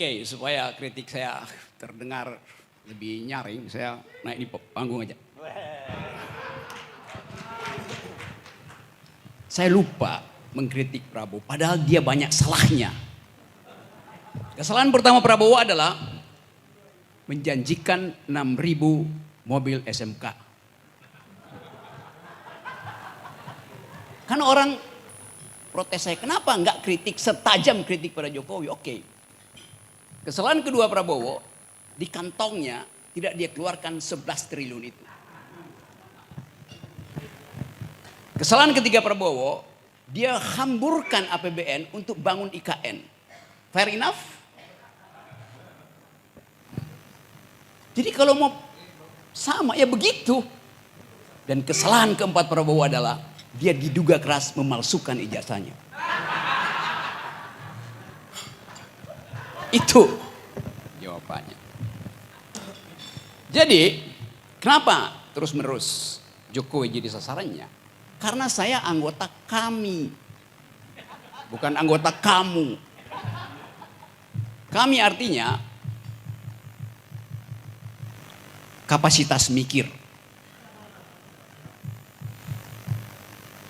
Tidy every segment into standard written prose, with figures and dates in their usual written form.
Oke, supaya kritik saya terdengar lebih nyaring, saya naik di panggung aja. Saya lupa mengkritik Prabowo, padahal dia banyak salahnya. Kesalahan pertama Prabowo adalah menjanjikan 6.000 mobil SMK. Karena orang protes saya, kenapa enggak kritik setajam kritik pada Jokowi? Oke. Kesalahan kedua Prabowo, di kantongnya tidak dia keluarkan 11 triliun itu. Kesalahan ketiga Prabowo, dia hamburkan APBN untuk bangun IKN. Fair enough? Jadi kalau mau sama ya begitu. Dan kesalahan keempat Prabowo adalah dia diduga keras memalsukan ijazahnya. Itu jawabannya. Jadi kenapa terus menerus Jokowi jadi sasarannya? Karena saya anggota kami, bukan anggota kamu. Kami artinya kapasitas mikir.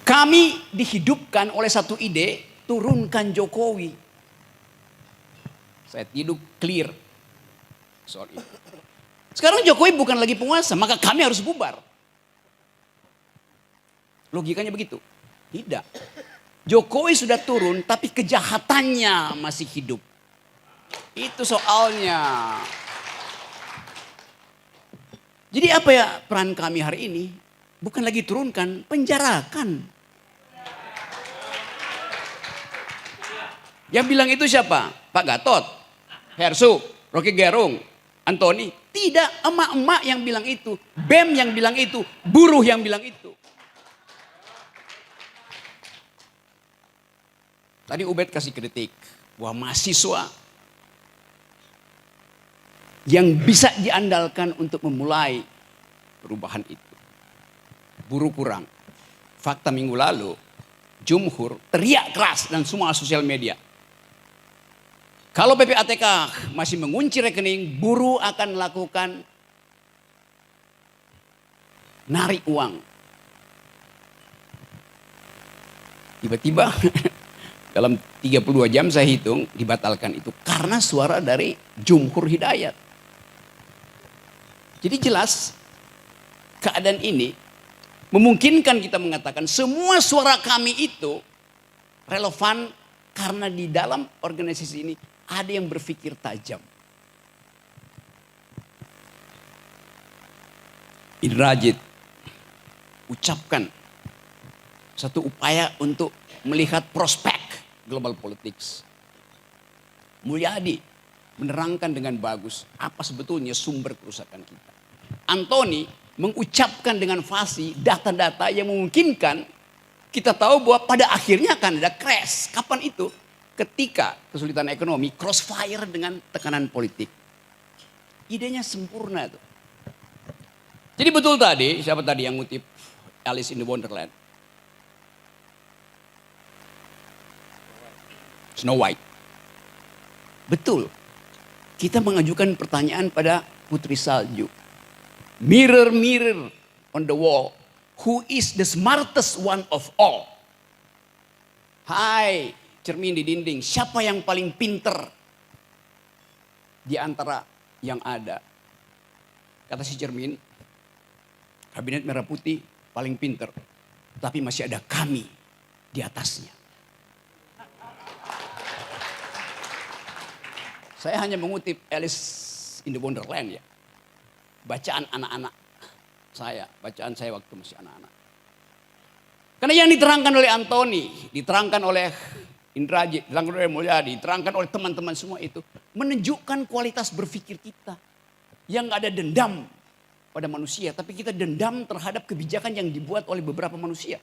Kami dihidupkan oleh satu ide, turunkan Jokowi. Saya tidak clear soal itu. Sekarang Jokowi bukan lagi penguasa, maka kami harus bubar. Logikanya begitu. Tidak. Jokowi sudah turun tapi kejahatannya masih hidup. Itu soalnya. Jadi apa ya peran kami hari ini? Bukan lagi turunkan, penjarakan. Yang bilang itu siapa? Pak Gatot, Hersu, Rocky Gerung, Antoni. Tidak, emak-emak yang bilang itu. BEM yang bilang itu. Buruh yang bilang itu. Tadi Ubed kasih kritik bahwa mahasiswa yang bisa diandalkan untuk memulai perubahan itu. Buruh kurang. Fakta minggu lalu, Jumhur teriak keras dan semua sosial media. Kalau PPATK masih mengunci rekening, buruh akan melakukan narik uang. Tiba-tiba dalam 32 jam saya hitung dibatalkan itu karena suara dari Jumhur Hidayat. Jadi jelas keadaan ini memungkinkan kita mengatakan semua suara kami itu relevan karena di dalam organisasi ini ada yang berpikir tajam. Indrajit ucapkan satu upaya untuk melihat prospek global politics. Mulyadi menerangkan dengan bagus apa sebetulnya sumber kerusakan kita. Antoni mengucapkan dengan fasih data-data yang memungkinkan kita tahu bahwa pada akhirnya akan ada crash. Kapan itu? Ketika kesulitan ekonomi crossfire dengan tekanan politik. Idenya sempurna tuh. Jadi betul tadi, siapa tadi yang ngutip Alice in the Wonderland? Snow White. Betul. Kita mengajukan pertanyaan pada Putri Salju. Mirror, mirror on the wall. Who is the smartest one of all? Hai, cermin di dinding. Siapa yang paling pinter di antara yang ada? Kata si cermin, kabinet merah putih paling pinter. Tapi masih ada kami di atasnya. Saya hanya mengutip Alice in the Wonderland ya. Bacaan anak-anak saya, bacaan saya waktu masih anak-anak. Karena yang diterangkan oleh Antoni, diterangkan oleh Indrajit, diterangkan oleh Mulyadi, diterangkan oleh teman-teman semua itu menunjukkan kualitas berpikir kita yang gak ada dendam pada manusia, tapi kita dendam terhadap kebijakan yang dibuat oleh beberapa manusia.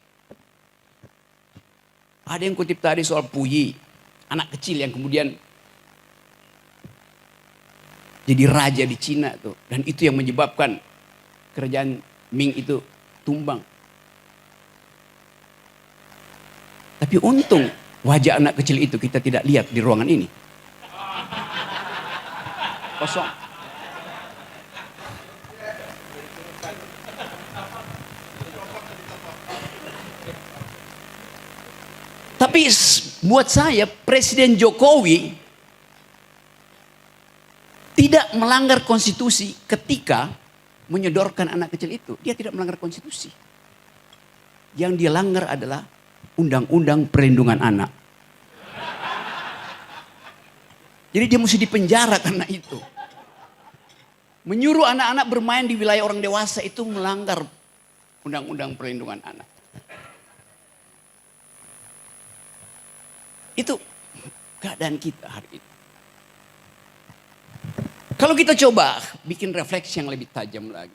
Ada yang kutip tadi soal Puyi, anak kecil yang kemudian jadi raja di Cina tuh, dan itu yang menyebabkan kerajaan Ming itu tumbang. Tapi untung wajah anak kecil itu kita tidak lihat di ruangan ini. Kosong. Tapi buat saya Presiden Jokowi tidak melanggar konstitusi ketika menyodorkan anak kecil itu. Dia tidak melanggar konstitusi. Yang dia langgar adalah Undang-Undang Perlindungan Anak. Jadi dia mesti dipenjara karena itu. Menyuruh anak-anak bermain di wilayah orang dewasa itu melanggar Undang-Undang Perlindungan Anak. Itu keadaan kita hari ini. Kalau kita coba bikin refleksi yang lebih tajam lagi.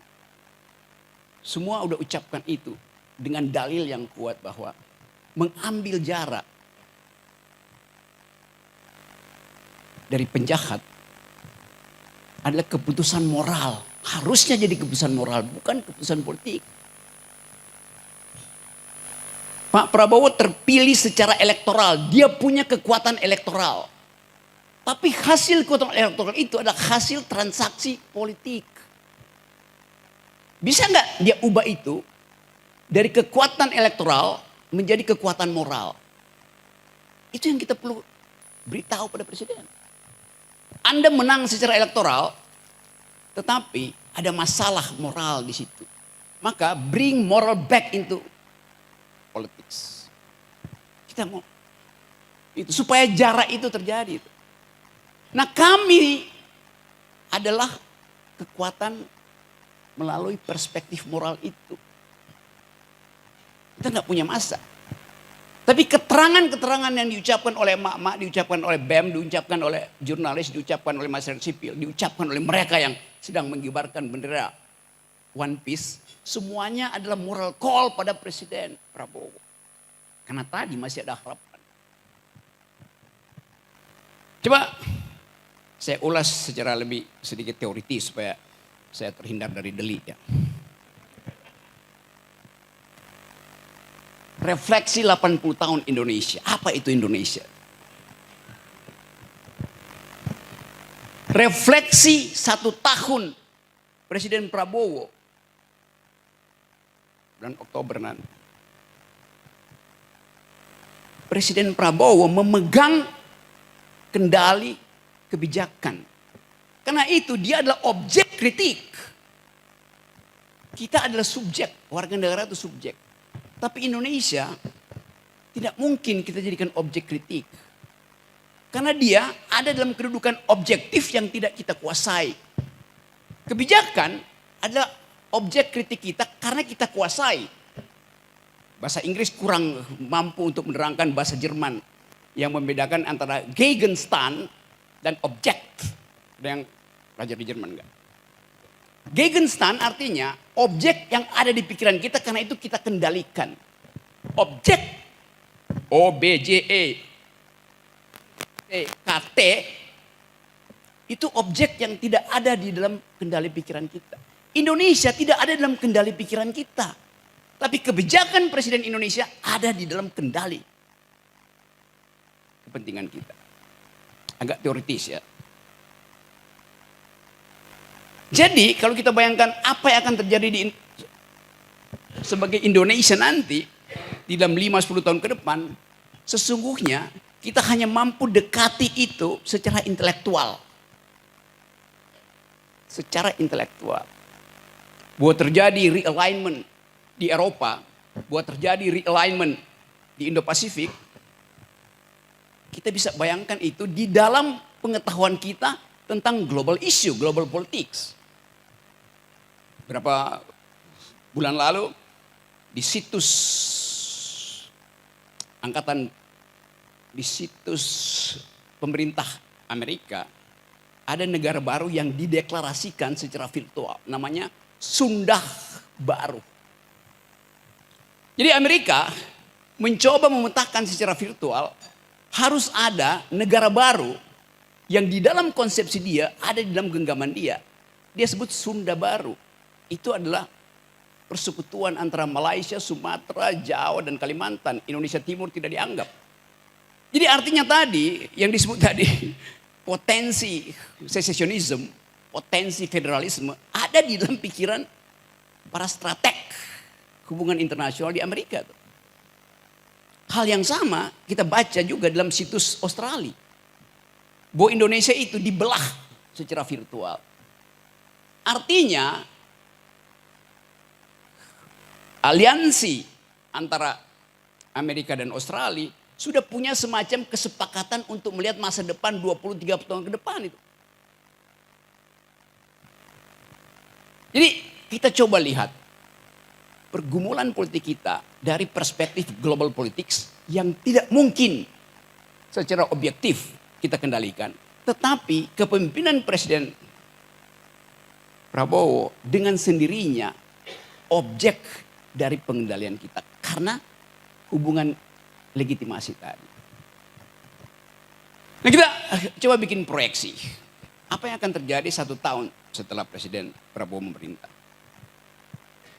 Semua udah ucapkan itu dengan dalil yang kuat bahwa mengambil jarak dari penjahat adalah keputusan moral. Harusnya jadi keputusan moral, bukan keputusan politik. Pak Prabowo terpilih secara elektoral. Dia punya kekuatan elektoral. Tapi hasil kekuatan elektoral itu adalah hasil transaksi politik. Bisa nggak dia ubah itu dari kekuatan elektoral menjadi kekuatan moral? Itu yang kita perlu beritahu pada presiden. Anda menang secara elektoral, tetapi ada masalah moral di situ. Maka bring moral back into politics. Kita mau itu supaya jarak itu terjadi. Nah, kami adalah kekuatan melalui perspektif moral itu. Kita nggak punya masa. Tapi keterangan-keterangan yang diucapkan oleh emak-emak, diucapkan oleh BEM, diucapkan oleh jurnalis, diucapkan oleh masyarakat sipil, diucapkan oleh mereka yang sedang mengibarkan bendera One Piece, semuanya adalah moral call pada Presiden Prabowo. Karena tadi masih ada harapan. Coba saya ulas secara lebih sedikit teoritis supaya saya terhindar dari delik ya. Refleksi 80 tahun Indonesia. Apa itu Indonesia? Refleksi 1 tahun Presiden Prabowo. Bulan Oktober nanti. Presiden Prabowo memegang kendali kebijakan. Karena itu dia adalah objek kritik. Kita adalah subjek, warga negara itu subjek. Tapi Indonesia tidak mungkin kita jadikan objek kritik. Karena dia ada dalam kedudukan objektif yang tidak kita kuasai. Kebijakan adalah objek kritik kita karena kita kuasai. Bahasa Inggris kurang mampu untuk menerangkan bahasa Jerman yang membedakan antara Gegenstand dan objek. Ada yang belajar di Jerman enggak? Gegenstand artinya objek yang ada di pikiran kita karena itu kita kendalikan. Objek OBJE KT itu objek yang tidak ada di dalam kendali pikiran kita. Indonesia tidak ada dalam kendali pikiran kita. Tapi kebijakan Presiden Indonesia ada di dalam kendali kepentingan kita. Agak teoritis ya. Jadi kalau kita bayangkan apa yang akan terjadi sebagai Indonesia nanti di dalam 5-10 tahun ke depan, sesungguhnya kita hanya mampu dekati itu secara intelektual. Secara intelektual. Buat terjadi realignment di Eropa, buat terjadi realignment di Indo-Pasifik, kita bisa bayangkan itu di dalam pengetahuan kita tentang global issue, global politics. Berapa bulan lalu di situs pemerintah Amerika ada negara baru yang dideklarasikan secara virtual, namanya Sunda Baru. Jadi Amerika mencoba memetakan secara virtual harus ada negara baru yang di dalam konsepsi dia ada di dalam genggaman dia. Dia sebut Sunda Baru. Itu adalah persekutuan antara Malaysia, Sumatera, Jawa dan Kalimantan. Indonesia Timur tidak dianggap. Jadi artinya tadi yang disebut tadi potensi secesionism, potensi federalisme ada di dalam pikiran para strateg hubungan internasional di Amerika. Hal yang sama kita baca juga dalam situs Australia. Bahwa Indonesia itu dibelah secara virtual. Artinya aliansi antara Amerika dan Australia sudah punya semacam kesepakatan untuk melihat masa depan 20-30 tahun ke depan itu. Jadi kita coba lihat pergumulan politik kita dari perspektif global politics yang tidak mungkin secara objektif kita kendalikan. Tetapi kepemimpinan Presiden Prabowo dengan sendirinya objek dari pengendalian kita. Karena hubungan legitimasi tadi. Nah kita coba bikin proyeksi. Apa yang akan terjadi 1 tahun setelah Presiden Prabowo memerintah?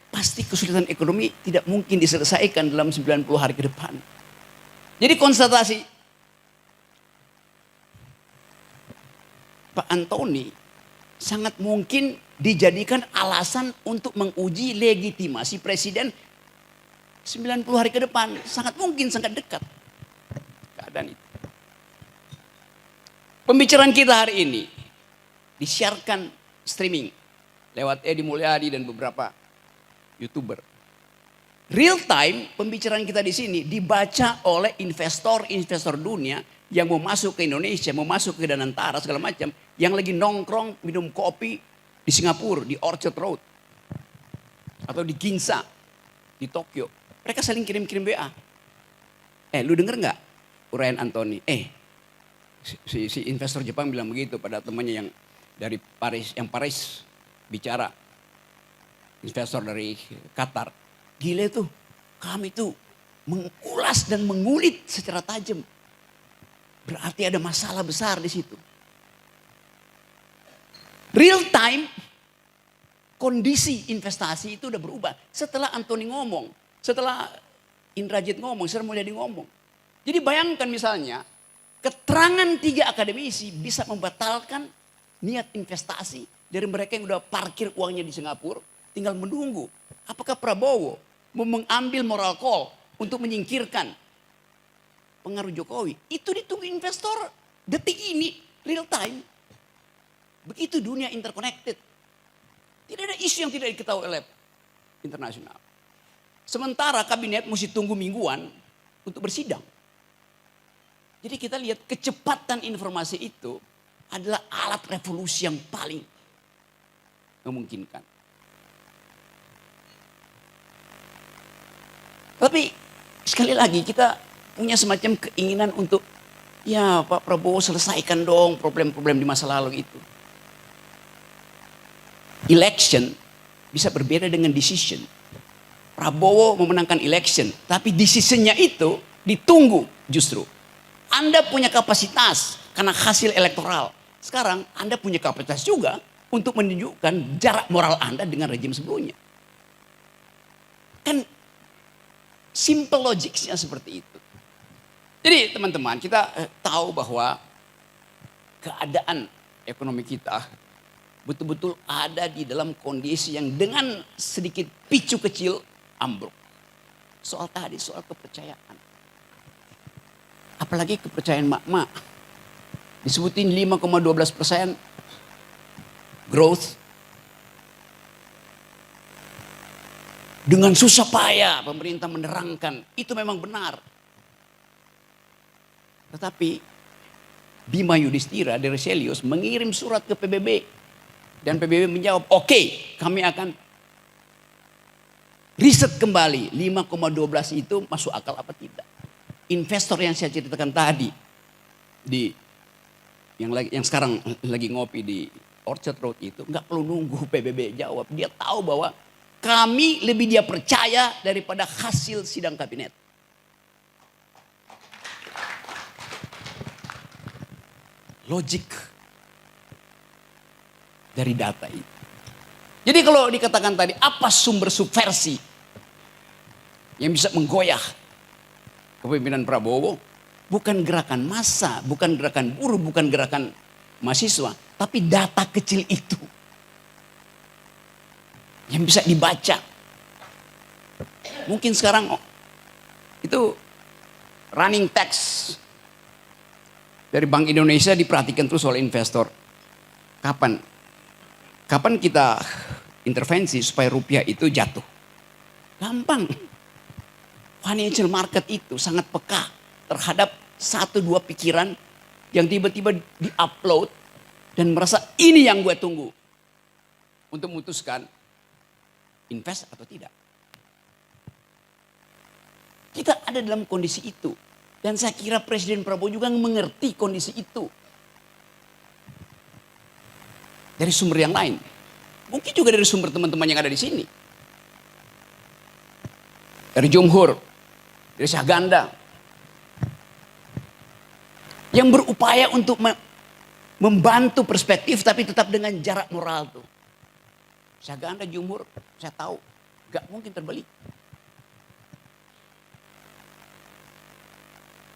Pasti kesulitan ekonomi tidak mungkin diselesaikan dalam 90 hari ke depan. Jadi konstatasi Pak Antoni sangat mungkin dijadikan alasan untuk menguji legitimasi Presiden 90 hari ke depan. Sangat mungkin, sangat dekat keadaan itu. Pembicaraan kita hari ini disiarkan streaming lewat Edi Mulyadi dan beberapa YouTuber. Real time pembicaraan kita di sini dibaca oleh investor-investor dunia yang mau masuk ke Indonesia, mau masuk ke Danantara segala macam, yang lagi nongkrong minum kopi di Singapura, di Orchard Road atau di Ginza, di Tokyo. Mereka saling kirim-kirim WA. Lu denger nggak uraian Antoni? Si investor Jepang bilang begitu pada temannya yang dari Paris, yang Paris bicara. Investor dari Qatar. Gila tuh, kami tuh mengulas dan mengulik secara tajam. Berarti ada masalah besar di situ. Real time kondisi investasi itu udah berubah. Setelah Antoni ngomong, setelah Indrajit ngomong, Sri Mulyadi ngomong. Jadi bayangkan misalnya, keterangan 3 akademisi bisa membatalkan niat investasi dari mereka yang udah parkir uangnya di Singapura, tinggal menunggu. Apakah Prabowo mau mengambil moral call untuk menyingkirkan pengaruh Jokowi? Itu ditunggu investor detik ini, real time. Begitu dunia interconnected. Tidak ada isu yang tidak diketahui oleh internasional. Sementara kabinet mesti tunggu mingguan untuk bersidang. Jadi kita lihat kecepatan informasi itu adalah alat revolusi yang paling memungkinkan. Tapi sekali lagi kita punya semacam keinginan untuk ya Pak Prabowo selesaikan dong problem-problem di masa lalu itu. Election bisa berbeda dengan decision. Prabowo memenangkan election, tapi decisionnya itu ditunggu justru. Anda punya kapasitas karena hasil elektoral. Sekarang Anda punya kapasitas juga untuk menunjukkan jarak moral Anda dengan rejim sebelumnya. Kan simple logiknya seperti itu. Jadi teman-teman kita tahu bahwa keadaan ekonomi kita betul-betul ada di dalam kondisi yang dengan sedikit picu kecil ambruk. Soal tadi, soal kepercayaan. Apalagi kepercayaan mak-mak. Disebutin 5,12% growth. Dengan susah payah pemerintah menerangkan itu memang benar. Tetapi Bima Yudhistira dari Selius mengirim surat ke PBB. Dan PBB menjawab, oke, kami akan riset kembali 5,12 itu masuk akal apa tidak. Investor yang saya ceritakan tadi yang sekarang lagi ngopi di Orchard Road itu nggak perlu nunggu PBB jawab. Dia tahu bahwa kami lebih dia percaya daripada hasil sidang kabinet. Logik dari data itu. Jadi kalau dikatakan tadi apa sumber subversi yang bisa menggoyah kepemimpinan Prabowo, bukan gerakan massa, bukan gerakan buruh, bukan gerakan mahasiswa, tapi data kecil itu yang bisa dibaca. Mungkin sekarang itu running text dari Bank Indonesia diperhatikan terus oleh investor. Kapan kita intervensi supaya rupiah itu jatuh? Gampang. Financial market itu sangat peka terhadap satu dua pikiran yang tiba-tiba di-upload dan merasa ini yang gue tunggu untuk memutuskan invest atau tidak. Kita ada dalam kondisi itu. Dan saya kira Presiden Prabowo juga mengerti kondisi itu. Dari sumber yang lain. Mungkin juga dari sumber teman-teman yang ada di sini. Dari Jumhur, dari Syahganda. Yang berupaya untuk membantu perspektif tapi tetap dengan jarak moral tuh. Syahganda, Jumhur, saya tahu gak mungkin terbalik.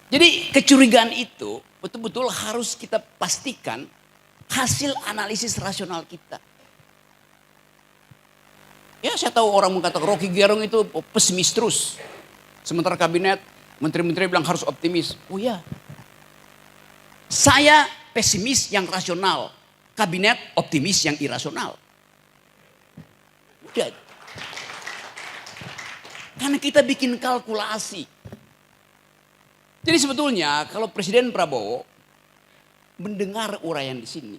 Jadi kecurigaan itu betul-betul harus kita pastikan hasil analisis rasional kita. Ya saya tahu orang mengatakan Rocky Gerung itu pesimis terus. Sementara kabinet, menteri-menteri bilang harus optimis. Oh ya. Saya pesimis yang rasional. Kabinet optimis yang irasional. Udah. Karena kita bikin kalkulasi. Jadi sebetulnya kalau Presiden Prabowo mendengar uraian di sini,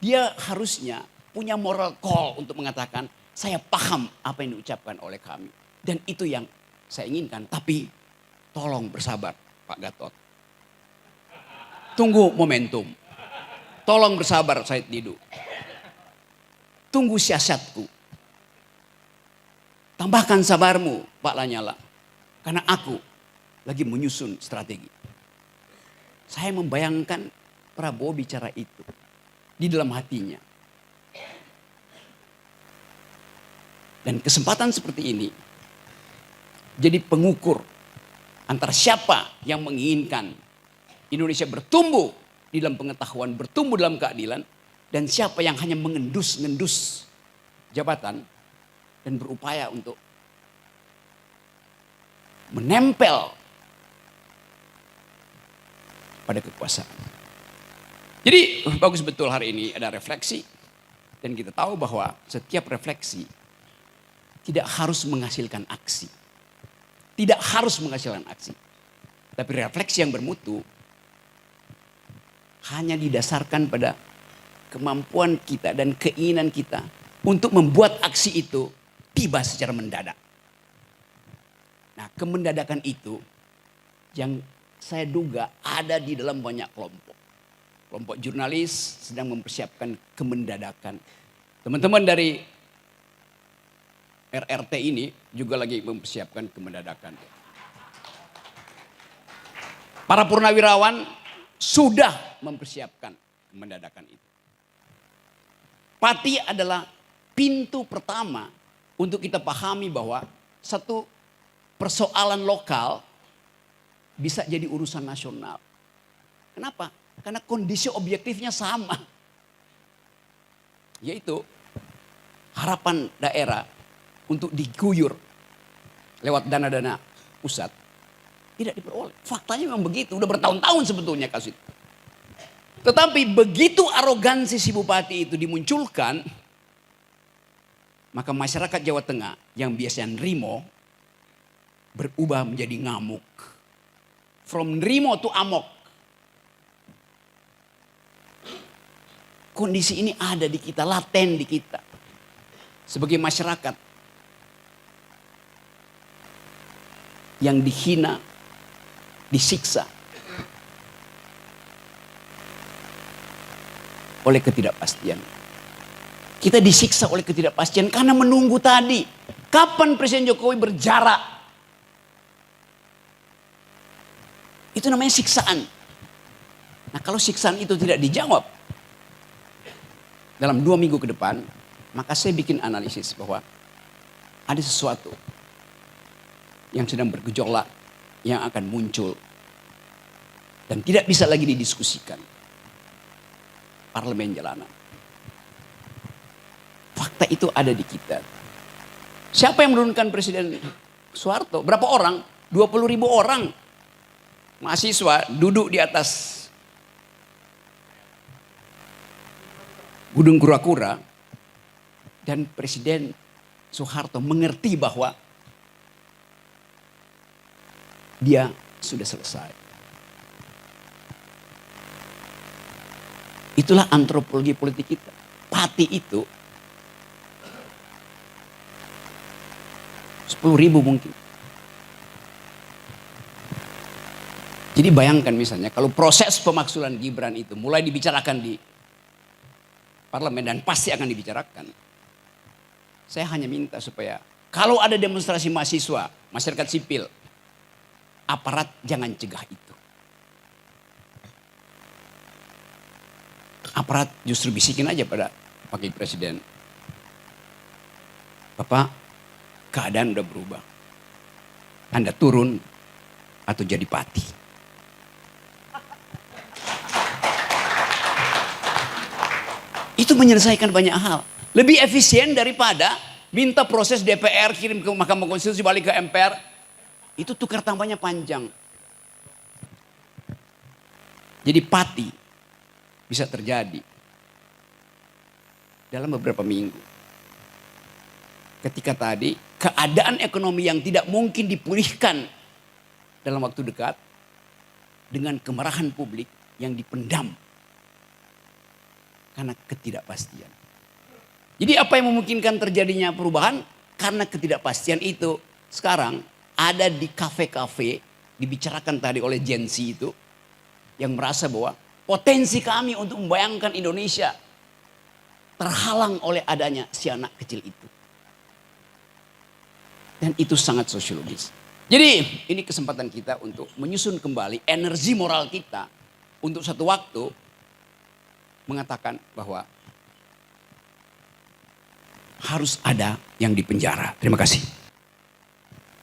dia harusnya punya moral call untuk mengatakan, saya paham apa yang diucapkan oleh kami. Dan itu yang saya inginkan. Tapi tolong bersabar Pak Gatot. Tunggu momentum. Tolong bersabar Said Didu. Tunggu siasatku. Tambahkan sabarmu Pak Lanyala. Karena aku lagi menyusun strategi. Saya membayangkan Prabowo bicara itu di dalam hatinya. Dan kesempatan seperti ini jadi pengukur antara siapa yang menginginkan Indonesia bertumbuh di dalam pengetahuan, bertumbuh dalam keadilan, dan siapa yang hanya mengendus-ngendus jabatan dan berupaya untuk menempel pada kekuasaan. Jadi bagus betul hari ini ada refleksi, dan kita tahu bahwa setiap refleksi tidak harus menghasilkan aksi. Tidak harus menghasilkan aksi. Tapi refleksi yang bermutu hanya didasarkan pada kemampuan kita dan keinginan kita untuk membuat aksi itu tiba secara mendadak. Nah, kemendadakan itu yang saya duga ada di dalam banyak kelompok. Kelompok jurnalis sedang mempersiapkan kemendadakan. Teman-teman dari RRT ini juga lagi mempersiapkan kemendadakan. Para purnawirawan sudah mempersiapkan kemendadakan itu. Pati adalah pintu pertama untuk kita pahami bahwa satu persoalan lokal bisa jadi urusan nasional. Kenapa? Karena kondisi objektifnya sama. Yaitu harapan daerah untuk diguyur lewat dana-dana pusat tidak diperoleh. Faktanya memang begitu. Udah bertahun-tahun sebetulnya kasus itu. Tetapi begitu arogansi si bupati itu dimunculkan, maka masyarakat Jawa Tengah yang biasanya nerimo berubah menjadi ngamuk. From nerimo to amok. Kondisi ini ada di kita, laten di kita. Sebagai masyarakat yang dihina, disiksa oleh ketidakpastian. Kita disiksa oleh ketidakpastian karena menunggu tadi. Kapan Presiden Jokowi berjarak? Itu namanya siksaan. Nah, kalau siksaan itu tidak dijawab dalam 2 minggu ke depan, maka saya bikin analisis bahwa ada sesuatu yang sedang bergejolak yang akan muncul dan tidak bisa lagi didiskusikan. parlemen jalanan. Fakta itu ada di kita. Siapa yang menurunkan Presiden Soeharto? Berapa orang? 20.000 orang mahasiswa duduk di atas Gunung Kura-Kura, dan Presiden Soeharto mengerti bahwa dia sudah selesai. Itulah antropologi politik kita. Pati itu 10.000 mungkin. Jadi bayangkan misalnya kalau proses pemaksulan Gibran itu mulai dibicarakan di parlemen, dan pasti akan dibicarakan. Saya hanya minta supaya kalau ada demonstrasi mahasiswa, masyarakat sipil, aparat jangan cegah itu. Aparat justru bisikin aja pada Wakil Presiden, Bapak, keadaan udah berubah. Anda turun atau jadi pati. Itu menyelesaikan banyak hal. Lebih efisien daripada minta proses DPR, kirim ke Mahkamah Konstitusi, balik ke MPR. Itu tukar tambahnya panjang. Jadi pati bisa terjadi dalam beberapa minggu. Ketika tadi keadaan ekonomi yang tidak mungkin dipulihkan dalam waktu dekat dengan kemarahan publik yang dipendam karena ketidakpastian. Jadi apa yang memungkinkan terjadinya perubahan? Karena ketidakpastian itu sekarang ada di kafe-kafe, dibicarakan tadi oleh Gen Z itu, yang merasa bahwa potensi kami untuk membayangkan Indonesia terhalang oleh adanya si anak kecil itu. Dan itu sangat sosiologis. Jadi ini kesempatan kita untuk menyusun kembali energi moral kita untuk satu waktu mengatakan bahwa harus ada yang dipenjara. Terima kasih.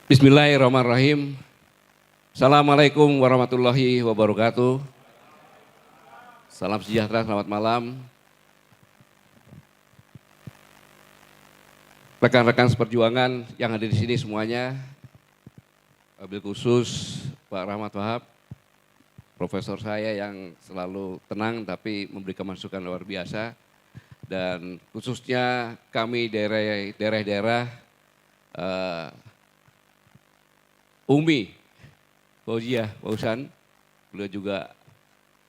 Bismillahirrahmanirrahim. Assalamualaikum warahmatullahi wabarakatuh. Salam sejahtera, selamat malam. Rekan-rekan seperjuangan yang ada di sini semuanya, wabil khusus Pak Rahmat Wahab, profesor saya yang selalu tenang tapi memberikan masukan luar biasa, dan khususnya kami daerah-daerah Umi Fauziah Pausan, beliau juga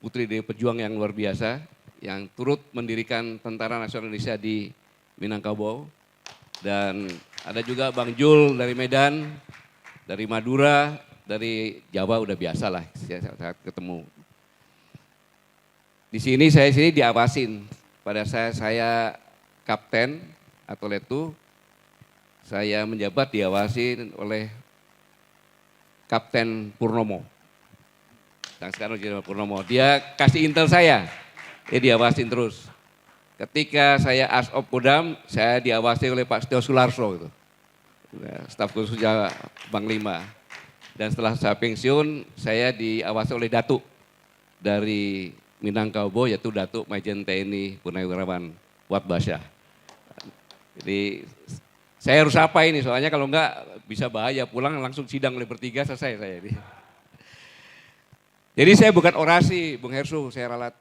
putri dari pejuang yang luar biasa yang turut mendirikan Tentara Nasional Indonesia di Minangkabau, dan ada juga Bang Jul dari Medan, dari Madura, dari Jawa udah biasa lah saat ketemu. Di sini saya diawasin. Pada saya kapten atau letu, saya menjabat diawasin oleh Kapten Purnomo. Dan sekarang Jenderal Purnomo. Dia kasih intel saya, dia diawasin terus. Ketika saya Asop Kodam, saya diawasi oleh Pak Setio Sularso gitu. Staf khususnya Panglima. Dan setelah saya pensiun, saya diawasi oleh Datuk dari Minangkabau, yaitu Datuk Majen TNI Purnawirawan Wat Basyah. Jadi saya harus apa ini, soalnya kalau enggak bisa bahaya, pulang langsung sidang oleh bertiga, selesai saya. Jadi saya bukan orasi, Bung Hersu, saya ralat.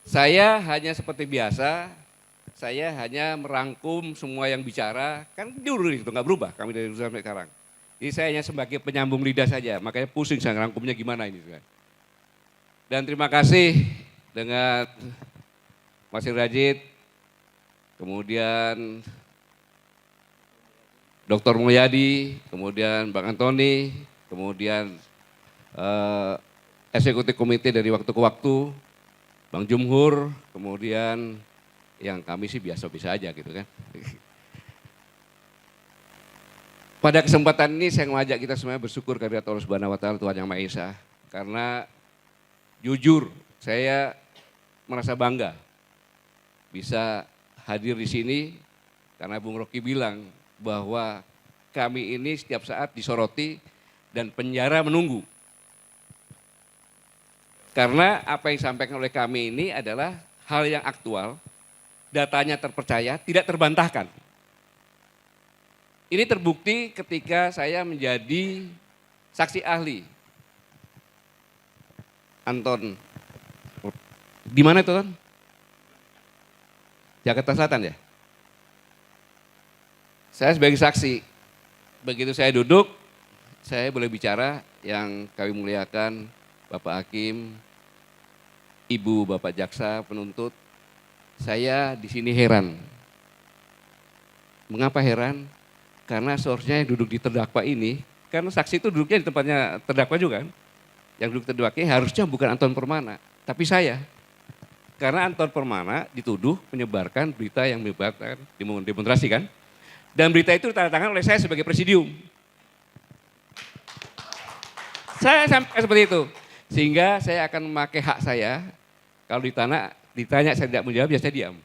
Saya hanya seperti biasa, saya hanya merangkum semua yang bicara, kan dulu itu nggak berubah kami dari dulu sampai sekarang. Jadi saya hanya sebagai penyambung lidah saja, makanya pusing saya ngerangkumnya gimana ini. Dan terima kasih dengan Mas Rajid, kemudian Dr. Mulyadi, kemudian Bang Antoni, kemudian eksekutif komite dari waktu ke waktu, Bang Jumhur, kemudian yang kami sih biasa-biasa aja gitu kan. Pada kesempatan ini saya mengajak kita semuanya bersyukur kehadirat Allah Subhanahu wa taala, Tuhan Yang Maha Esa. Karena jujur saya merasa bangga bisa hadir di sini karena Bung Rocky bilang bahwa kami ini setiap saat disoroti dan penjara menunggu. Karena apa yang disampaikan oleh kami ini adalah hal yang aktual, datanya terpercaya, tidak terbantahkan. Ini terbukti ketika saya menjadi saksi ahli. Anton, di mana itu, Ton? Jakarta Selatan ya? Saya sebagai saksi, begitu saya duduk, saya boleh bicara yang kami muliakan, Bapak Hakim, Ibu Bapak Jaksa, penuntut, saya di sini heran. Mengapa heran? Karena seharusnya yang duduk di terdakwa ini, karena saksi itu duduknya di tempatnya terdakwa juga kan. Yang duduk terdakwa harusnya bukan Anton Permana, tapi saya. Karena Anton Permana dituduh menyebarkan berita yang menyebarkan demonstrasi kan. Dan berita itu ditandatangani oleh saya sebagai presidium. Saya sampai seperti itu. Sehingga saya akan memakai hak saya, kalau ditanya saya tidak menjawab, ya saya diam.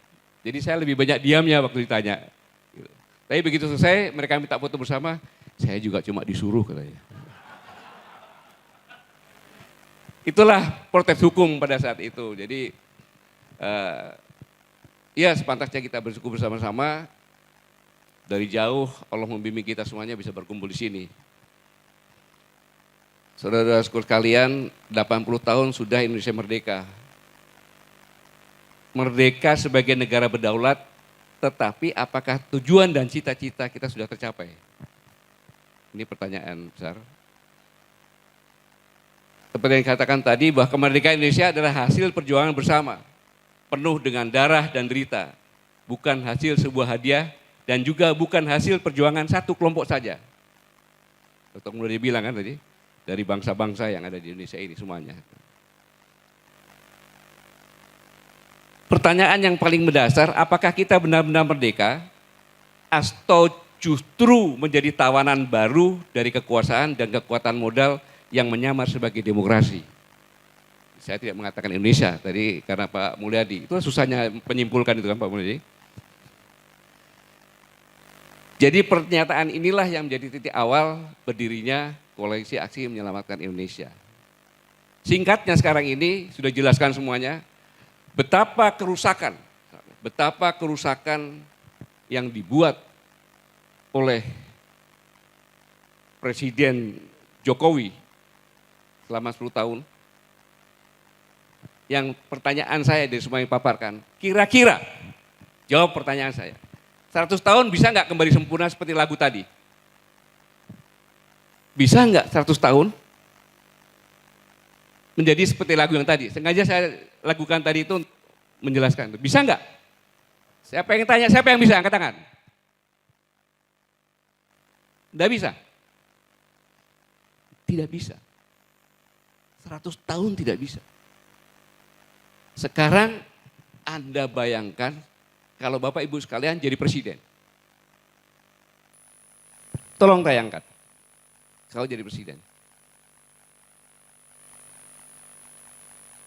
Jadi saya lebih banyak diamnya waktu ditanya. Tapi begitu selesai, mereka minta foto bersama, saya juga cuma disuruh katanya. Itulah protes hukum pada saat itu. Jadi ya sepantasnya kita bersyukur bersama-sama, dari jauh Allah membimbing kita semuanya bisa berkumpul di sini. Saudara-saudara sekalian, 80 tahun sudah Indonesia merdeka. Merdeka sebagai negara berdaulat, tetapi apakah tujuan dan cita-cita kita sudah tercapai? Ini pertanyaan besar. Seperti yang dikatakan tadi, bahwa kemerdekaan Indonesia adalah hasil perjuangan bersama, penuh dengan darah dan derita, bukan hasil sebuah hadiah, dan juga bukan hasil perjuangan satu kelompok saja. Dr. Muladi bilang kan tadi, dari bangsa-bangsa yang ada di Indonesia ini semuanya. Pertanyaan yang paling mendasar, apakah kita benar-benar merdeka atau justru menjadi tawanan baru dari kekuasaan dan kekuatan modal yang menyamar sebagai demokrasi? Saya tidak mengatakan Indonesia tadi karena Pak Mulyadi, itu susahnya menyimpulkan itu kan Pak Mulyadi. Jadi pernyataan inilah yang menjadi titik awal berdirinya Koalisi Aksi Menyelamatkan Indonesia. Singkatnya sekarang ini sudah jelaskan semuanya, betapa kerusakan yang dibuat oleh Presiden Jokowi selama 10 tahun. Yang pertanyaan saya dari semua yang paparkan, kira-kira jawab pertanyaan saya, 100 tahun bisa nggak kembali sempurna seperti lagu tadi? Bisa nggak 100 tahun menjadi seperti lagu yang tadi? Sengaja saya lakukan tadi itu menjelaskan. Bisa nggak? Siapa yang tanya, siapa yang bisa angkat tangan? Nggak bisa? Tidak bisa. 100 tahun tidak bisa. Sekarang Anda bayangkan kalau Bapak Ibu sekalian jadi presiden. Tolong bayangkan. Kalau jadi presiden.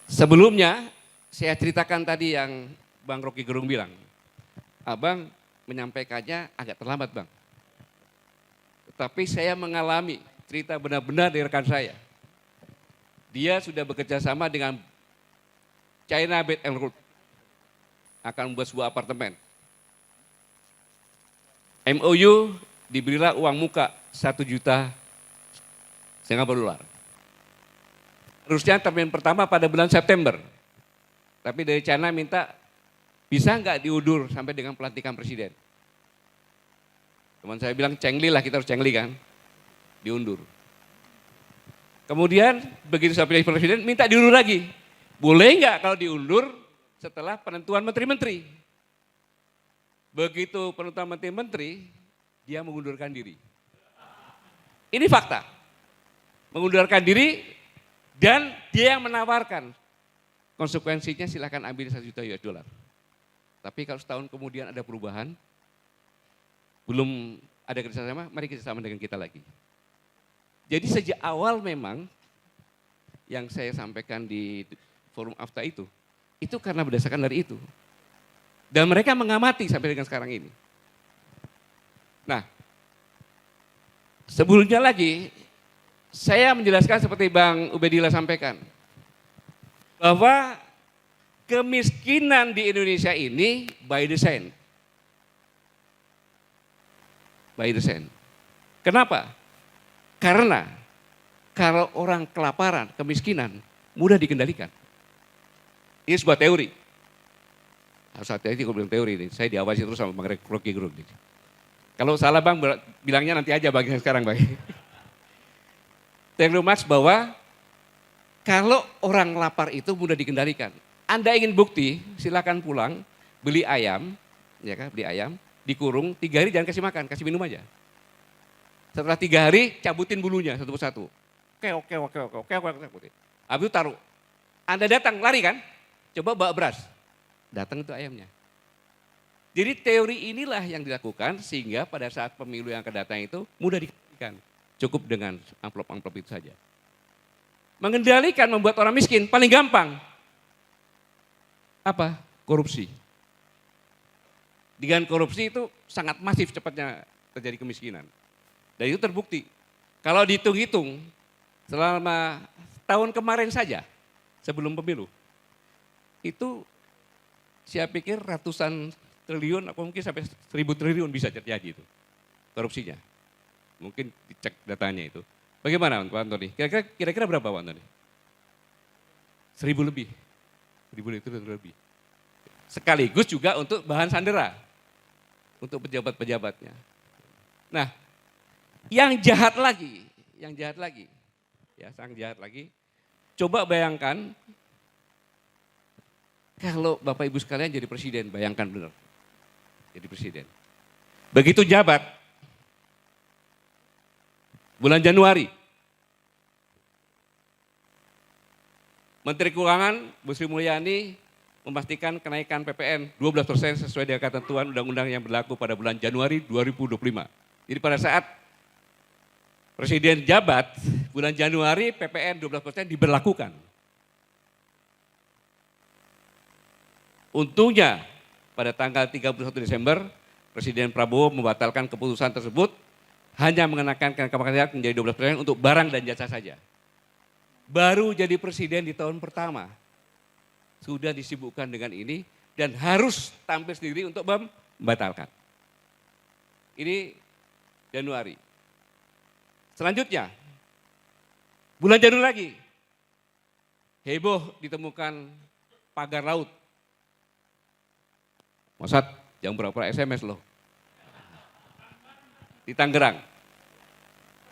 Sebelumnya saya ceritakan tadi yang Bang Rocky Gerung bilang. Abang menyampaikannya agak terlambat Bang. Tetapi saya mengalami cerita benar-benar dari rekan saya. Dia sudah bekerja sama dengan China Belt and Road. Akan membuat sebuah apartemen. MOU diberilah uang muka 1 juta Singapura dolar. Harusnya termin pertama pada bulan September. Tapi dari China minta bisa nggak diundur sampai dengan pelantikan presiden. Teman saya bilang cengli lah, kita harus cengli kan. Diundur. Kemudian begitu sampai presiden minta diundur lagi. Boleh nggak kalau diundur setelah penentuan menteri-menteri. Begitu penentuan menteri-menteri, dia mengundurkan diri. Ini fakta. Mengundurkan diri dan dia yang menawarkan. Konsekuensinya silakan ambil 1 juta US dollar. Tapi kalau setahun kemudian ada perubahan, belum ada kerjasama, mari kerjasama dengan kita lagi. Jadi sejak awal memang yang saya sampaikan di forum AFTA itu karena berdasarkan dari itu. Dan mereka mengamati sampai dengan sekarang ini. Nah, sebelumnya lagi, saya menjelaskan seperti Bang Ubedillah sampaikan. bahwa kemiskinan di Indonesia ini by design. By design. Kenapa? Karena kalau orang kelaparan, kemiskinan, mudah dikendalikan. Ini sebuah teori. Harus hati-hati kalau bilang teori ini. Saya diawasi terus sama Bang Rocky Gerung. Kalau salah Bang, bilangnya nanti aja Bang sekarang Bang. Teori Marx bahwa kalau orang lapar itu mudah dikendalikan. Anda ingin bukti, silakan pulang, beli ayam, ya kan, beli ayam, dikurung 3 hari jangan kasih makan, kasih minum aja. Setelah 3 hari cabutin bulunya satu persatu. Oke. Habis itu taruh. Anda datang lari kan? Coba bawa beras. Datang itu ayamnya. Jadi teori inilah yang dilakukan sehingga pada saat pemilu yang akan datang itu mudah dikendalikan. Cukup dengan amplop-amplop itu saja. Mengendalikan membuat orang miskin paling gampang. Apa? Korupsi. Dengan korupsi itu sangat masif cepatnya terjadi kemiskinan. Dan itu terbukti. Kalau dihitung-hitung selama tahun kemarin saja sebelum pemilu. Itu saya pikir ratusan triliun atau mungkin sampai 1000 triliun bisa terjadi itu korupsinya. Mungkin dicek datanya itu. Bagaimana Pak Antoni? Kira-kira berapa Pak Antoni? 1000 lebih. 1000 lebih. Sekaligus juga untuk bahan sandera. Untuk pejabat-pejabatnya. Nah, yang jahat lagi. Ya, sangat jahat lagi. Coba bayangkan kalau Bapak Ibu sekalian jadi presiden, bayangkan benar. Jadi presiden. Begitu jabat, bulan Januari, Menteri Keuangan Bu Sri Mulyani memastikan kenaikan PPN 12% sesuai dengan ketentuan undang-undang yang berlaku pada bulan Januari 2025. Jadi pada saat Presiden jabat, bulan Januari PPN 12% diberlakukan. Untungnya pada tanggal 31 Desember, Presiden Prabowo membatalkan keputusan tersebut, hanya mengenakan kenaikan menjadi 12% untuk barang dan jasa saja. Baru jadi presiden di tahun pertama, sudah disibukkan dengan ini dan harus tampil sendiri untuk membatalkan. Ini Januari. Selanjutnya, bulan Januari lagi, heboh ditemukan pagar laut. Maksud jam berapa SMS loh. Di Tangerang.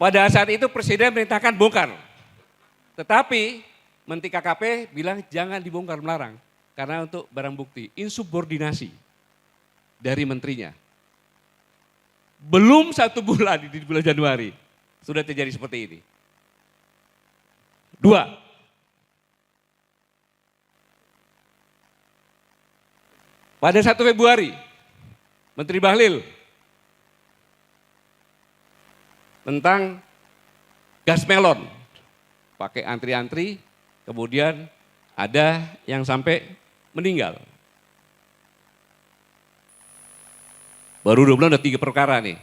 Pada saat itu Presiden merintahkan bongkar. Tetapi Menteri KKP bilang jangan dibongkar, melarang. Karena untuk barang bukti, insubordinasi dari menterinya. Belum 1 bulan di bulan Januari, sudah terjadi seperti ini. 2. Pada 1 Februari, Menteri Bahlil tentang gas melon. Pakai antri-antri, kemudian ada yang sampai meninggal. Baru 2 bulan udah 3 perkara nih.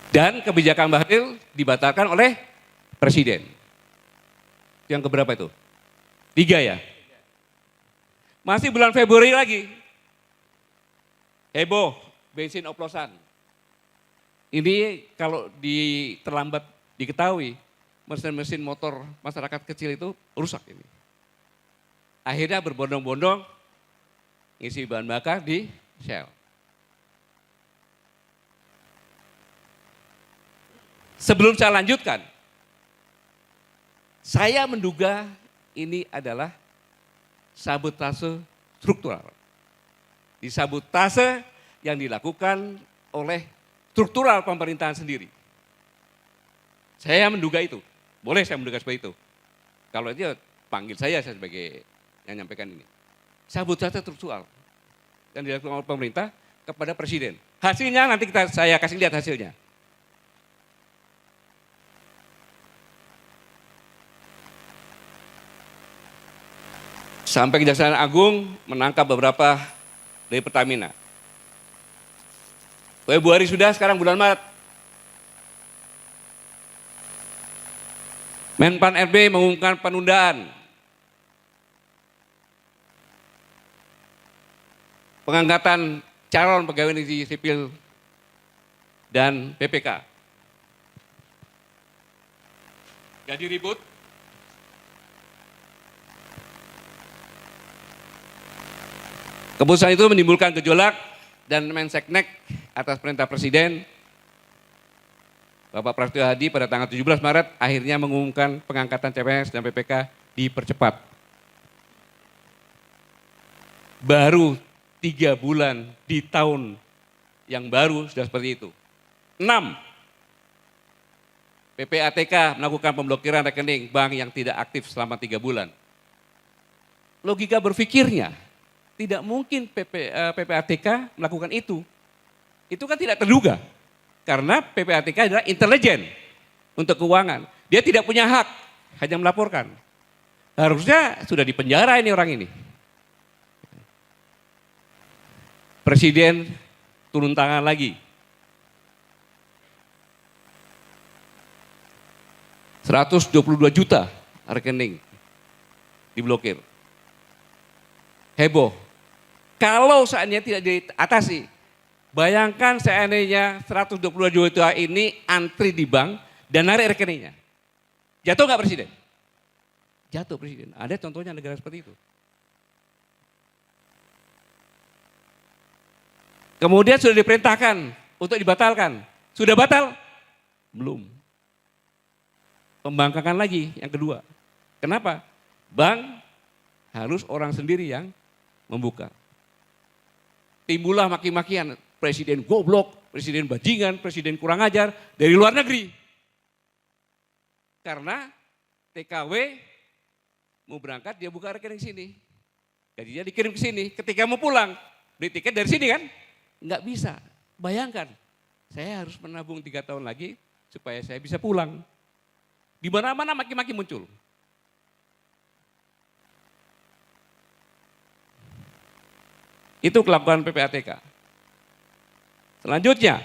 Dan kebijakan Bahlil dibatalkan oleh Presiden. Yang keberapa itu? 3 ya? Masih bulan Februari lagi. Heboh, bensin oplosan. Ini kalau terlambat diketahui, mesin-mesin motor masyarakat kecil itu rusak ini. Akhirnya berbondong-bondong ngisi bahan bakar di Shell. Sebelum saya lanjutkan, saya menduga ini adalah sabotase struktural. Disabotase yang dilakukan oleh struktural pemerintahan sendiri. Saya menduga itu. Boleh saya menduga seperti itu. Kalau dia panggil saya sebagai yang menyampaikan ini. Sabotase struktural yang dilakukan oleh pemerintah kepada presiden. Hasilnya nanti saya kasih lihat hasilnya. Sampai Kejaksaan Agung menangkap beberapa dari Pertamina. Februari sudah, sekarang bulan Maret. Menpan RB mengumumkan penundaan pengangkatan calon pegawai negeri sipil dan PPK. Jadi ribut. Keputusan itu menimbulkan gejolak dan Menseknek atas perintah Presiden Bapak Prasetyo Hadi pada tanggal 17 Maret akhirnya mengumumkan pengangkatan CPNS dan PPK dipercepat. Baru 3 bulan di tahun yang baru sudah seperti itu. 6. PPATK melakukan pemblokiran rekening bank yang tidak aktif selama 3 bulan. Logika berpikirnya, tidak mungkin PPATK melakukan itu. Itu kan tidak terduga. Karena PPATK adalah intelijen untuk keuangan. Dia tidak punya hak, hanya melaporkan. Harusnya sudah dipenjara ini orang ini. Presiden turun tangan lagi. 122 juta rekening diblokir. Heboh. Kalau seandainya tidak diatasi, bayangkan seandainya 122 juta ini antri di bank dan narik rekeningnya. Jatuh nggak Presiden? Jatuh Presiden. Ada contohnya negara seperti itu. Kemudian sudah diperintahkan untuk dibatalkan. Sudah batal? Belum. Pembangkangan lagi yang kedua. Kenapa? Bank harus orang sendiri yang membuka. Timbullah maki-makian, presiden goblok, presiden bajingan, presiden kurang ajar dari luar negeri. Karena TKW mau berangkat dia buka rekening sini. Gajinya dikirim ke sini, ketika mau pulang beli tiket dari sini kan? Enggak bisa. Bayangkan, saya harus menabung 3 tahun lagi supaya saya bisa pulang. Di mana-mana maki-maki muncul. Itu kelakuan PPATK. Selanjutnya,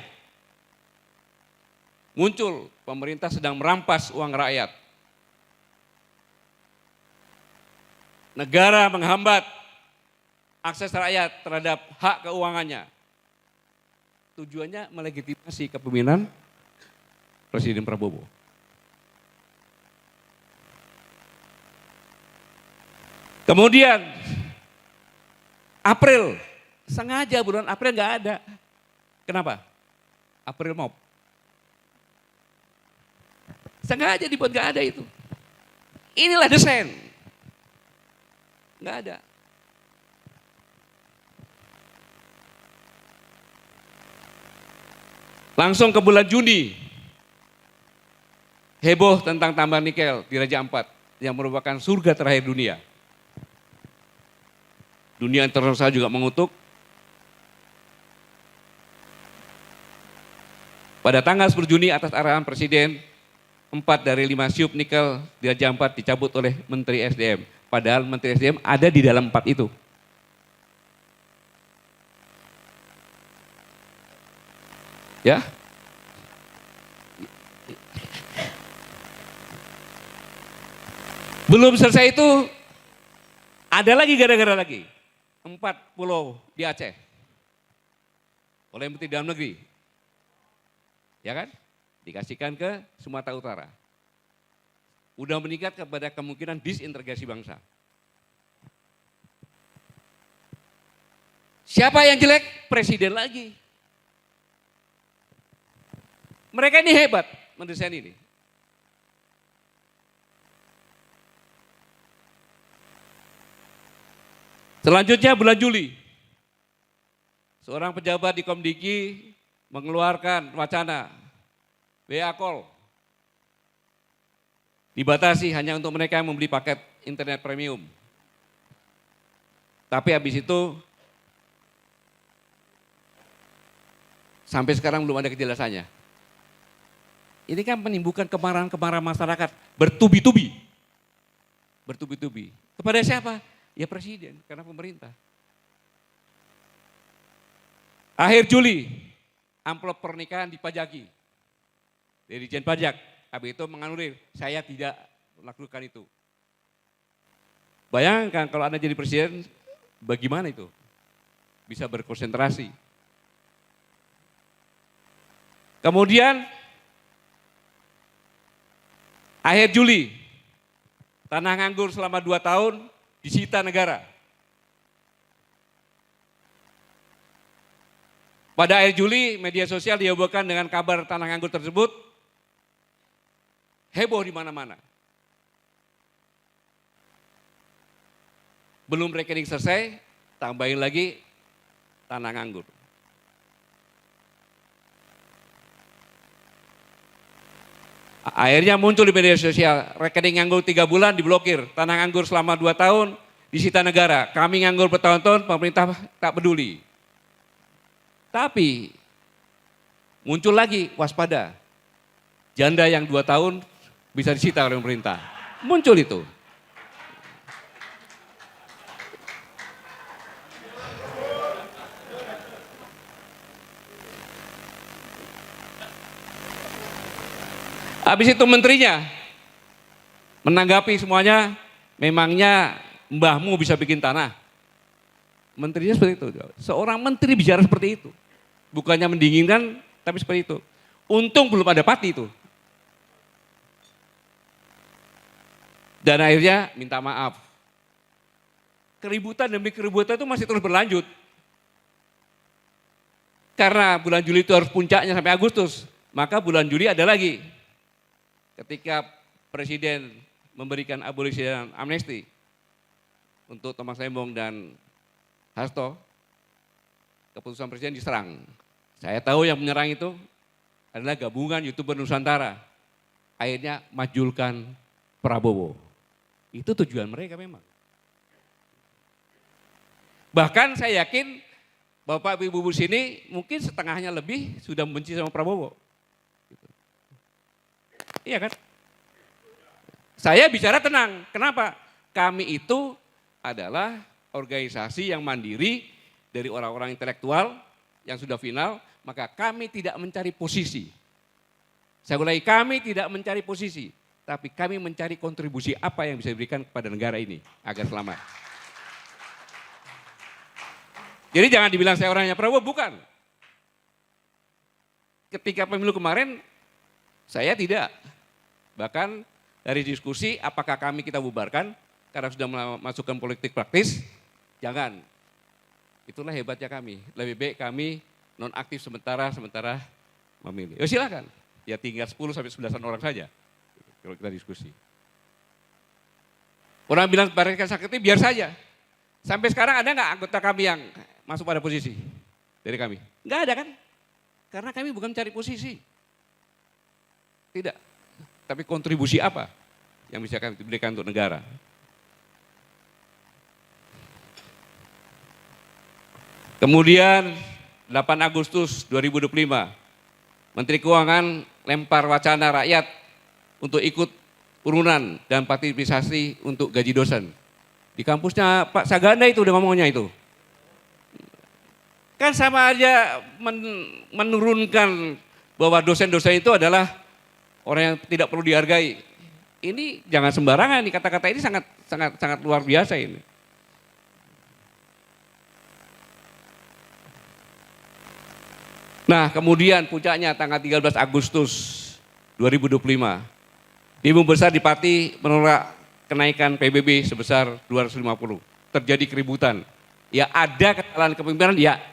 muncul pemerintah sedang merampas uang rakyat. Negara menghambat akses rakyat terhadap hak keuangannya. Tujuannya melegitimasi kepemimpinan Presiden Prabowo. Kemudian April, sengaja bulan April nggak ada. Kenapa? April Mop. Sengaja dibuat nggak ada itu. Inilah desain. Nggak ada. Langsung ke bulan Juni, heboh tentang tambang nikel di Raja Ampat yang merupakan surga terakhir dunia. Dunia internasional juga mengutuk. Pada tanggal 10 Juni atas arahan Presiden, 4 dari 5 syub nikel di Raja Ampat dicabut oleh Menteri SDM. Padahal Menteri SDM ada di dalam 4 itu. Ya. Belum selesai itu, ada lagi gara-gara lagi. 4 pulau di Aceh. Oleh Menteri Dalam Negeri. Ya kan? Dikasihkan ke Sumatera Utara. Udah meningkat kepada kemungkinan disintegrasi bangsa. Siapa yang jelek? Presiden lagi. Mereka ini hebat mendesain ini. Selanjutnya bulan Juli, seorang pejabat di Komdiki mengeluarkan wacana WA call. Dibatasi hanya untuk mereka yang membeli paket internet premium. Tapi habis itu sampai sekarang belum ada kejelasannya. Ini kan menimbulkan kemarahan masyarakat bertubi-tubi. Bertubi-tubi. Kepada siapa? Ya presiden, karena pemerintah. Akhir Juli, amplop pernikahan dipajaki. Dari Dirjen Pajak, habis itu menganulir, saya tidak melakukan itu. Bayangkan kalau Anda jadi presiden, bagaimana itu? Bisa berkonsentrasi. Kemudian, akhir Juli, tanah nganggur selama 2 tahun disita negara. Pada akhir Juli, media sosial dihebohkan dengan kabar tanah nganggur tersebut, heboh di mana-mana. Belum rekening selesai, tambahin lagi tanah nganggur. Akhirnya muncul di media sosial, rekening nganggur 3 bulan diblokir, tanah nganggur selama 2 tahun disita negara. Kami nganggur bertahun-tahun, pemerintah tak peduli. Tapi muncul lagi waspada, janda yang 2 tahun bisa disita oleh pemerintah. Muncul itu. Habis itu menterinya menanggapi semuanya, memangnya mbahmu bisa bikin tanah? Menterinya seperti itu. Seorang menteri bicara seperti itu. Bukannya mendinginkan, tapi seperti itu. Untung belum ada Pati itu. Dan akhirnya minta maaf. Keributan demi keributan itu masih terus berlanjut. Karena bulan Juli itu harus puncaknya sampai Agustus. Maka bulan Juli ada lagi. Ketika Presiden memberikan abolisi dan amnesti untuk Thomas Lembong dan Hasto, keputusan Presiden diserang. Saya tahu yang menyerang itu adalah gabungan YouTuber Nusantara. Akhirnya majulkan Prabowo. Itu tujuan mereka memang. Bahkan saya yakin Bapak Ibu sini mungkin setengahnya lebih sudah membenci sama Prabowo. Gitu. Iya kan? Saya bicara tenang. Kenapa? Kami itu adalah organisasi yang mandiri dari orang-orang intelektual yang sudah final, maka kami tidak mencari posisi. Saya ulangi, kami tidak mencari posisi, tapi kami mencari kontribusi apa yang bisa diberikan kepada negara ini agar selamat. Jadi jangan dibilang saya orangnya Prabowo, bukan. Ketika pemilu kemarin, saya tidak. Bahkan dari diskusi apakah kami kita bubarkan karena sudah memasukkan politik praktis, jangan. Itulah hebatnya kami. Lebih baik kami nonaktif sementara memilih. Ya silakan. Ya tinggal 10 sampai 11 orang saja. Kalau kita diskusi. Orang bilang Barangkali Sakti biar saja. Sampai sekarang ada nggak anggota kami yang masuk pada posisi dari kami? Nggak ada kan? Karena kami bukan mencari posisi. Tidak. Tapi kontribusi apa yang bisa kami berikan untuk negara? Kemudian 8 Agustus 2025, Menteri Keuangan lempar wacana rakyat untuk ikut urunan dan partisipasi untuk gaji dosen. Di kampusnya Pak Saganda itu udah ngomongnya itu. Kan sama aja menurunkan bahwa dosen-dosen itu adalah orang yang tidak perlu dihargai. Ini jangan sembarangan, nih kata-kata ini sangat luar biasa ini. Nah kemudian puncaknya tanggal 13 Agustus 2025, Demo besar di Pati menolak kenaikan PBB sebesar 250. Terjadi keributan. Ya ada kesalahan kepemimpinan, ya.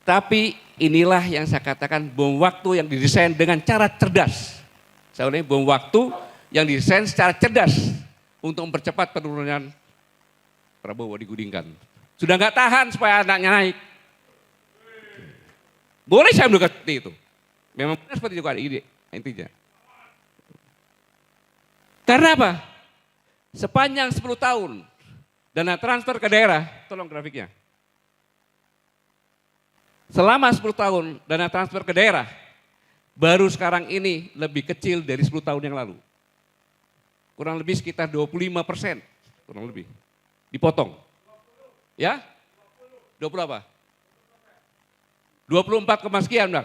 Tapi inilah yang saya katakan bom waktu yang didesain dengan cara cerdas. Saya ulangi, bom waktu yang didesain secara cerdas untuk mempercepat penurunan Prabowo digudingkan. Sudah nggak tahan supaya anaknya naik. Boleh saya menduga seperti itu. Memang benar seperti itu kan ide intinya. Karena apa? Sepanjang 10 tahun dana transfer ke daerah, tolong grafiknya. Selama 10 tahun dana transfer ke daerah, baru sekarang ini lebih kecil dari 10 tahun yang lalu. Kurang lebih sekitar 25%, kurang lebih. Dipotong. Ya? 20 apa? 24, sekian, Bang.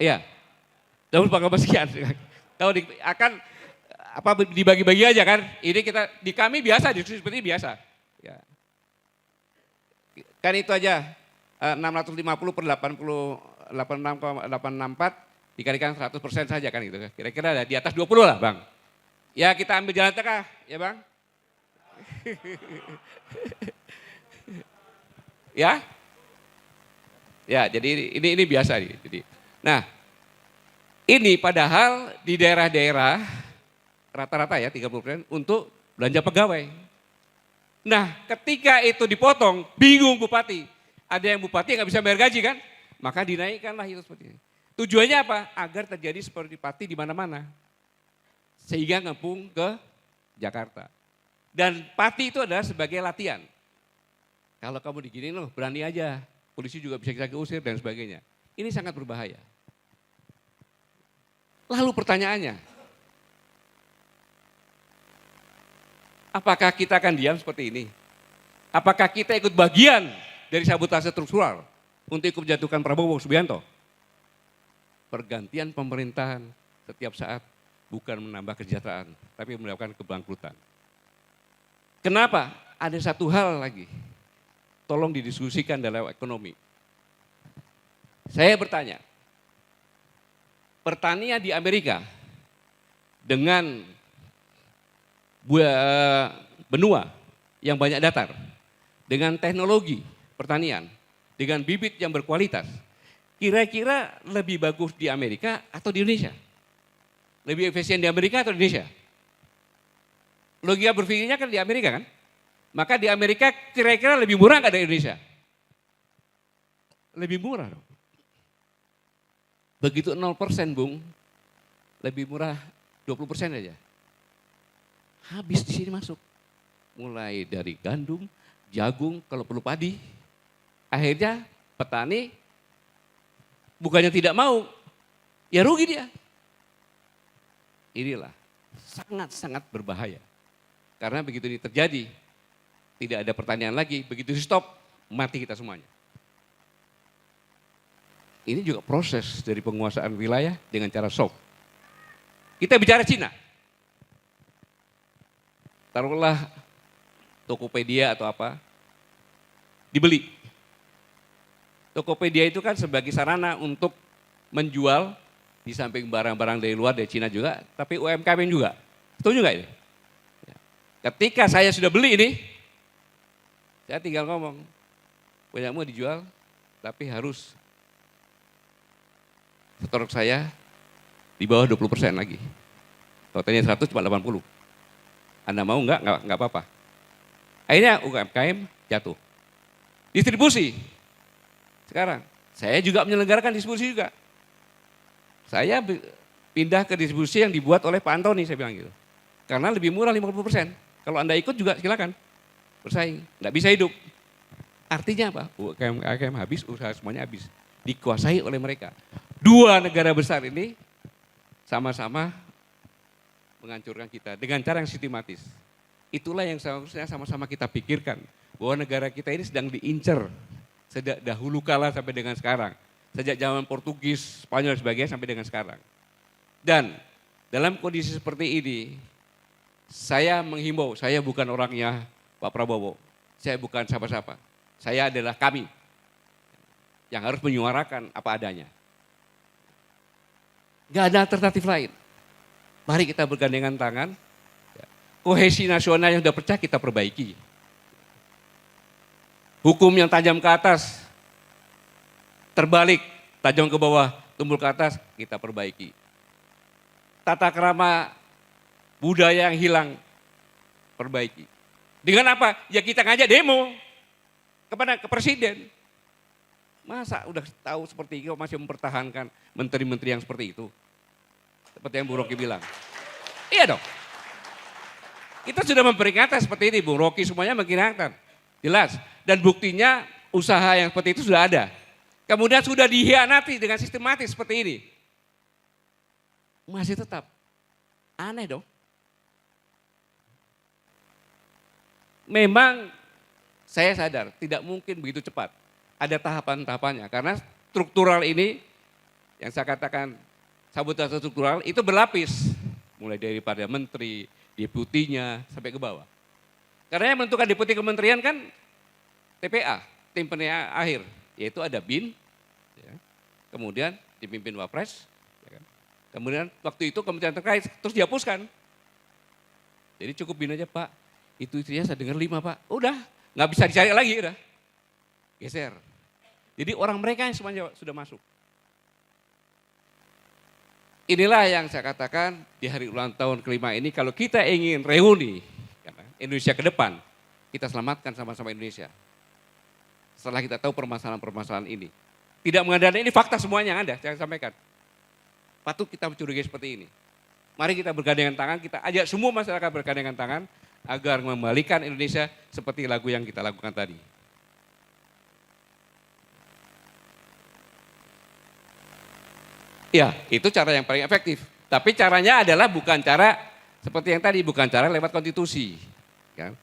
Iya. 24, sekian. Tahu akan dibagi-bagi aja kan. Ini kita di kami biasa diskusi seperti ini biasa. Ya. Kan itu aja 650 per 86,864 dikalikan 100% saja kan gitu. Kira-kira ada di atas 20 lah Bang. Ya kita ambil jalan tengah ya Bang. Ya. Ya jadi ini biasa nih. Jadi, nah ini padahal di daerah-daerah rata-rata ya 30% untuk belanja pegawai. Nah ketika itu dipotong bingung bupati. Ada yang bupati yang nggak bisa bayar gaji kan. Maka dinaikkanlah itu seperti ini. Tujuannya apa? Agar terjadi seperti pati di mana-mana. Sehingga ngepung ke Jakarta. Dan pati itu adalah sebagai latihan. Kalau kamu diginiin loh berani aja. Polisi juga bisa kita usir dan sebagainya. Ini sangat berbahaya. Lalu pertanyaannya, apakah kita akan diam seperti ini? Apakah kita ikut bagian dari sabotase struktural untuk ikut menjatuhkan Prabowo Subianto? Pergantian pemerintahan setiap saat bukan menambah kesejahteraan, tapi melakukan kebangkrutan. Kenapa? Ada satu hal lagi, tolong didiskusikan dalam ekonomi. Saya bertanya, pertanian di Amerika dengan benua yang banyak datar, dengan teknologi pertanian, dengan bibit yang berkualitas, kira-kira lebih bagus di Amerika atau di Indonesia? Lebih efisien di Amerika atau di Indonesia? Logika berpikirnya kan di Amerika kan? Maka di Amerika kira-kira lebih murah nggak dari Indonesia? Lebih murah dong. Begitu 0% Bung, lebih murah 20% aja. Habis di sini masuk. Mulai dari gandum, jagung, kalau perlu padi. Akhirnya petani bukannya tidak mau, ya rugi dia. Inilah sangat-sangat berbahaya. Karena begitu ini terjadi, tidak ada pertanian lagi, begitu di stop, mati kita semuanya. Ini juga proses dari penguasaan wilayah dengan cara soft. Kita bicara Cina. Taruhlah Tokopedia atau apa, dibeli. Tokopedia itu kan sebagai sarana untuk menjual di samping barang-barang dari luar, dari Cina juga, tapi UMKM juga. Setuju nggak ini? Ketika saya sudah beli ini, saya tinggal ngomong, punya mau dijual, tapi harus stok saya di bawah 20% lagi. Totalnya 100 cuma 80. Anda mau enggak apa-apa. Akhirnya UMKM jatuh. Distribusi. Sekarang, saya juga menyelenggarakan distribusi juga. Saya pindah ke distribusi yang dibuat oleh Pak Antoni, saya bilang gitu. Karena lebih murah 50%. Kalau Anda ikut juga silakan. Bersaing, nggak bisa hidup. Artinya apa? UMKM habis, usaha semuanya habis. Dikuasai oleh mereka. Dua negara besar ini sama-sama menghancurkan kita dengan cara yang sistematis. Itulah yang seharusnya sama-sama kita pikirkan. Bahwa negara kita ini sedang diincar. Sejak dahulu kala sampai dengan sekarang. Sejak zaman Portugis, Spanyol dan sebagainya sampai dengan sekarang. Dan dalam kondisi seperti ini, saya menghimbau, saya bukan orangnya Pak Prabowo. Saya bukan siapa-siapa. Saya adalah kami yang harus menyuarakan apa adanya. Gak ada alternatif lain. Mari kita bergandengan tangan. Kohesi nasional yang sudah pecah kita perbaiki. Hukum yang tajam ke atas, terbalik, tajam ke bawah, tumbul ke atas, kita perbaiki. Tata krama budaya yang hilang, perbaiki. Dengan apa? Ya kita ngajak demo kepada ke presiden. Masa udah tahu seperti itu masih mempertahankan menteri-menteri yang seperti itu? Seperti yang Bung Rocky bilang. Iya dong. Kita sudah memperingatkan seperti ini, Bung Rocky semuanya memperingatkan. Jelas. Dan buktinya usaha yang seperti itu sudah ada. Kemudian sudah dihianati dengan sistematis seperti ini. Masih tetap. Aneh dong. Memang saya sadar tidak mungkin begitu cepat. Ada tahapan-tahapannya. Karena struktural ini yang saya katakan sabotase struktural itu berlapis. mulai dari pada menteri, deputinya, sampai ke bawah. Karena yang menentukan deputi kementerian kan TPA, tim penilai akhir, yaitu ada BIN, ya. Kemudian dipimpin Wapres, ya kan. Kemudian waktu itu kementerian terkait terus dihapuskan. Jadi cukup BIN aja Pak, itu istrinya saya dengar 5 Pak, udah nggak bisa dicari lagi, udah geser. Jadi orang mereka yang semuanya sudah masuk. Inilah yang saya katakan di hari ulang tahun kelima ini, kalau kita ingin reuni Indonesia ke depan, kita selamatkan sama-sama Indonesia. Setelah kita tahu permasalahan-permasalahan ini. Tidak mengandalkan ini fakta semuanya yang ada, saya sampaikan. Patut kita mencurigai seperti ini. Mari kita bergandengan tangan, kita ajak semua masyarakat bergandengan tangan agar membalikan Indonesia seperti lagu yang kita lakukan tadi. Ya, itu cara yang paling efektif. Tapi caranya adalah bukan cara seperti yang tadi, bukan cara lewat konstitusi. Kan?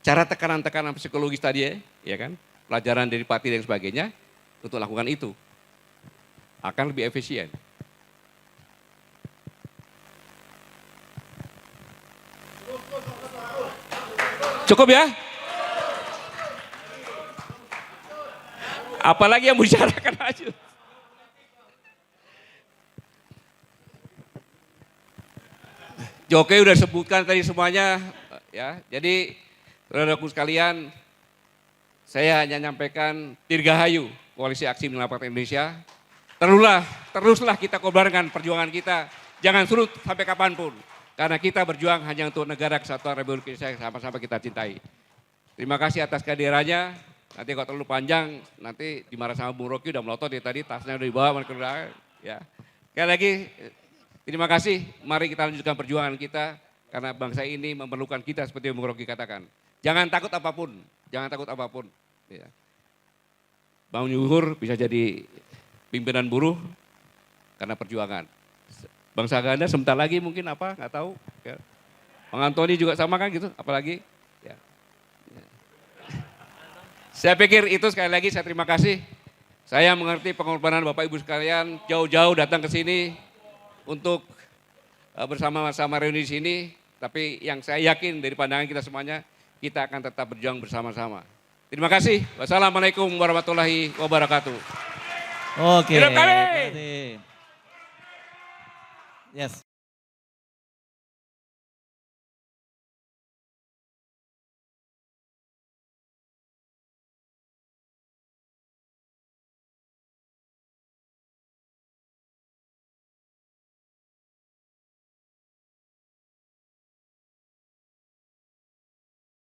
Cara tekanan-tekanan psikologis tadi ya kan, pelajaran dari Pati dan sebagainya, untuk lakukan itu. Akan lebih efisien. Cukup ya? Apalagi yang mau bicarakan aja. Jokowi udah sebutkan tadi semuanya, ya. Jadi, saudaraku sekalian, saya hanya nyampaikan dirgahayu Koalisi Aksi Menyelamatkan Indonesia. Teruslah kita kobarkan perjuangan kita, jangan surut sampai kapanpun. Karena kita berjuang hanya untuk negara kesatuan Republik Indonesia yang sama-sama kita cintai. Terima kasih atas kehadirannya. Nanti kalau terlalu panjang, nanti dimarah sama Bung Rocky, udah melotot ya tadi, tasnya udah dibawa, ya. Sekali lagi, terima kasih, mari kita lanjutkan perjuangan kita, karena bangsa ini memerlukan kita seperti yang Bung Rocky katakan. Jangan takut apapun, jangan takut apapun. Ya. Bang Yuhur bisa jadi pimpinan buruh karena perjuangan. Bangsa Ganda sebentar lagi mungkin apa, nggak tahu. Ya. Bang Antoni juga sama kan gitu, apalagi. Ya. Ya. Saya pikir itu sekali lagi saya terima kasih. Saya mengerti pengorbanan Bapak Ibu sekalian, jauh-jauh datang ke sini untuk bersama-sama reuni di sini, tapi yang saya yakin dari pandangan kita semuanya, kita akan tetap berjuang bersama-sama. Terima kasih. Wassalamualaikum warahmatullahi wabarakatuh. Oke. Hidup kami. Yes.